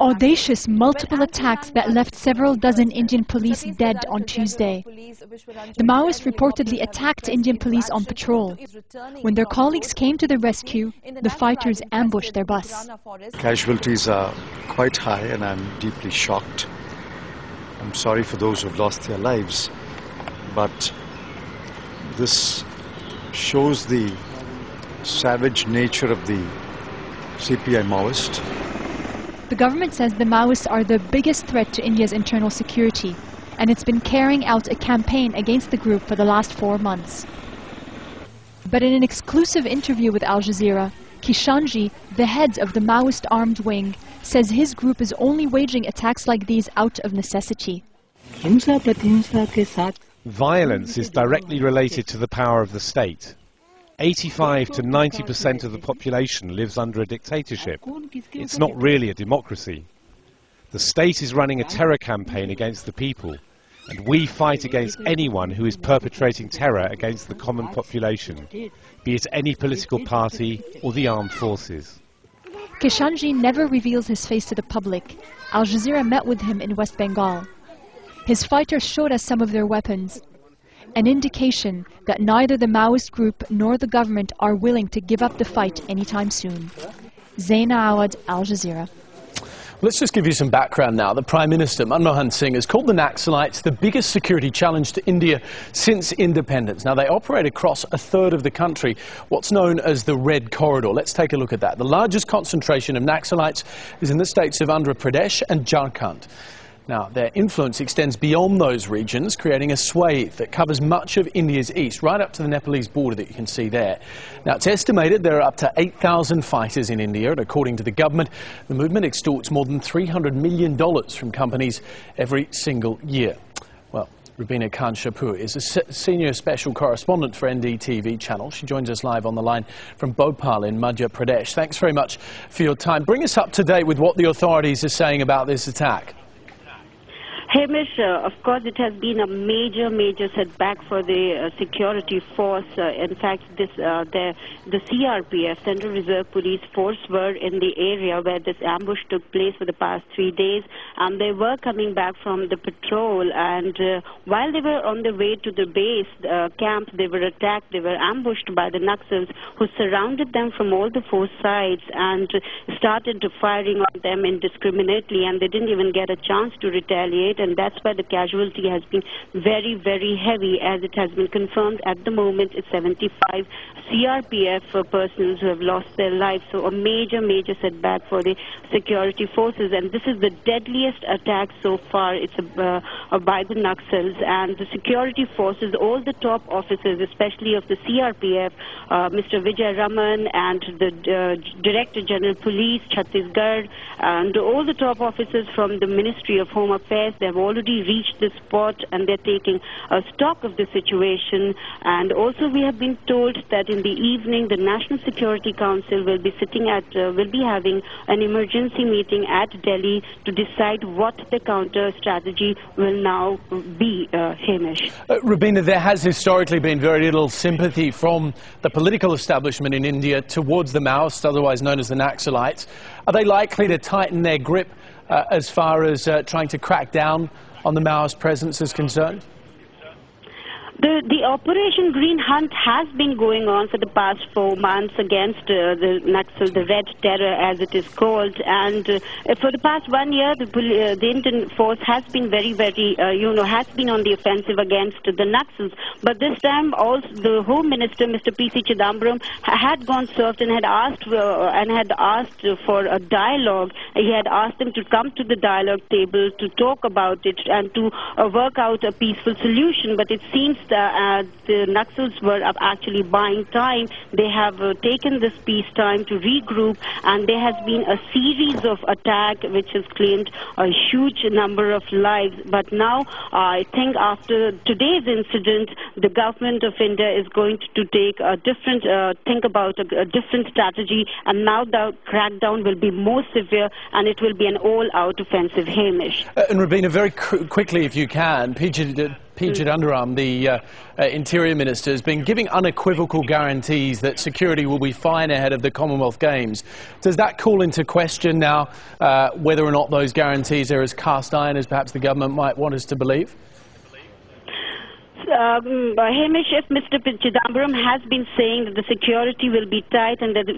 Audacious multiple attacks that left several dozen Indian police dead on Tuesday. The Maoists reportedly attacked Indian police on patrol. When their colleagues came to the rescue, the fighters ambushed their bus. Casualties are quite high and I'm deeply shocked. I'm sorry for those who've lost their lives, but this shows the savage nature of the CPI Maoist. The government says the Maoists are the biggest threat to India's internal security, and it's been carrying out a campaign against the group for the last 4 months. But in an exclusive interview with Al Jazeera, Kishanji, the head of the Maoist armed wing, says his group is only waging attacks like these out of necessity. Violence is directly related to the power of the state. 85 to 90% of the population lives under a dictatorship. It's not really a democracy. The state is running a terror campaign against the people, and we fight against anyone who is perpetrating terror against the common population, be it any political party or the armed forces. Kishanji never reveals his face to the public. Al Jazeera met with him in West Bengal. His fighters showed us some of their weapons, an indication that neither the Maoist group nor the government are willing to give up the fight anytime soon. Zaina Awad, Al Jazeera. Let's just give you some background now. The Prime Minister, Manmohan Singh, has called the Naxalites the biggest security challenge to India since independence. Now, they operate across a third of the country, what's known as the Red Corridor. Let's take a look at that. The largest concentration of Naxalites is in the states of Andhra Pradesh and Jharkhand. Now, their influence extends beyond those regions, creating a swathe that covers much of India's east, right up to the Nepalese border that you can see there. Now, it's estimated there are up to 8,000 fighters in India, and according to the government, the movement extorts more than $300 million from companies every single year. Well, Rubina Khan Shapur is a senior special correspondent for NDTV channel. She joins us live on the line from Bhopal in Madhya Pradesh. Thanks very much for your time. Bring us up to date with what the authorities are saying about this attack. Hamish, of course, it has been a major setback for the security force. In fact, the CRPF, Central Reserve Police Force, were in the area where this ambush took place for the past 3 days, and they were coming back from the patrol. And while they were on the way to the base camp, they were attacked. They were ambushed by the Naxals, who surrounded them from all the 4 sides and started firing on them indiscriminately, and they didn't even get a chance to retaliate. And that's why the casualty has been very heavy, as it has been confirmed at the moment. It's 75 CRPF persons who have lost their lives. So a major setback for the security forces, and this is the deadliest attack so far. It's by the Naxals, and the security forces, all the top officers, especially of the CRPF, Mr. Vijay Raman, and the Director General Police, Chhattisgarh, and all the top officers from the Ministry of Home Affairs, they have already reached the spot, and they're taking stock of the situation. And also, we have been told that in the evening, the National Security Council will be having an emergency meeting at Delhi to decide what the counter strategy will now be. Hamish. Rubina, there has historically been very little sympathy from the political establishment in India towards the Maoists, otherwise known as the Naxalites. Are they likely to tighten their grip as far as trying to crack down on the Maoist presence is concerned? The Operation Green Hunt has been going on for the past 4 months against the Naxal, the Red Terror as it is called, and for the past 1 year the Indian force has been very has been on the offensive against the Naxals. But this time also the Home Minister, Mr. P.C. Chidambaram, had gone served and had asked for a dialogue. He had asked them to come to the dialogue table to talk about it and to work out a peaceful solution. But it seems the Naxals were actually buying time. They have taken this peace time to regroup, and there has been a series of attacks which has claimed a huge number of lives. But now, I think after today's incident, the government of India is going to take a different, think about a different strategy, and now the crackdown will be more severe, and it P. Chidambaram, the Interior Minister, has been giving unequivocal guarantees that security will be fine ahead of the Commonwealth Games. Does that call into question now whether or not those guarantees are as cast iron as perhaps the government might want us to believe? Hamish, if Mr. Chidambaram has been saying that the security will be tight and that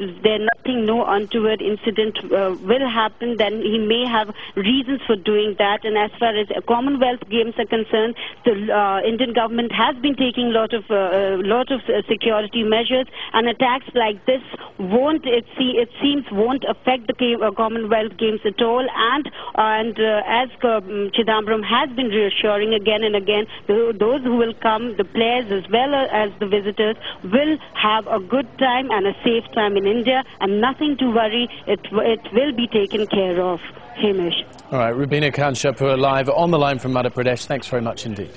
no untoward incident will happen, then he may have reasons for doing that. And as far as Commonwealth Games are concerned, the Indian government has been taking a lot of security measures, and attacks like this won't affect the Commonwealth Games at all. And as Chidambaram has been reassuring again and again, those who will come, the players as well as the visitors, will have a good time and a safe time in India, and nothing to worry. It will be taken care of. Hamish. All right, Rubina Kanshapur live on the line from Madhya Pradesh. Thanks very much indeed.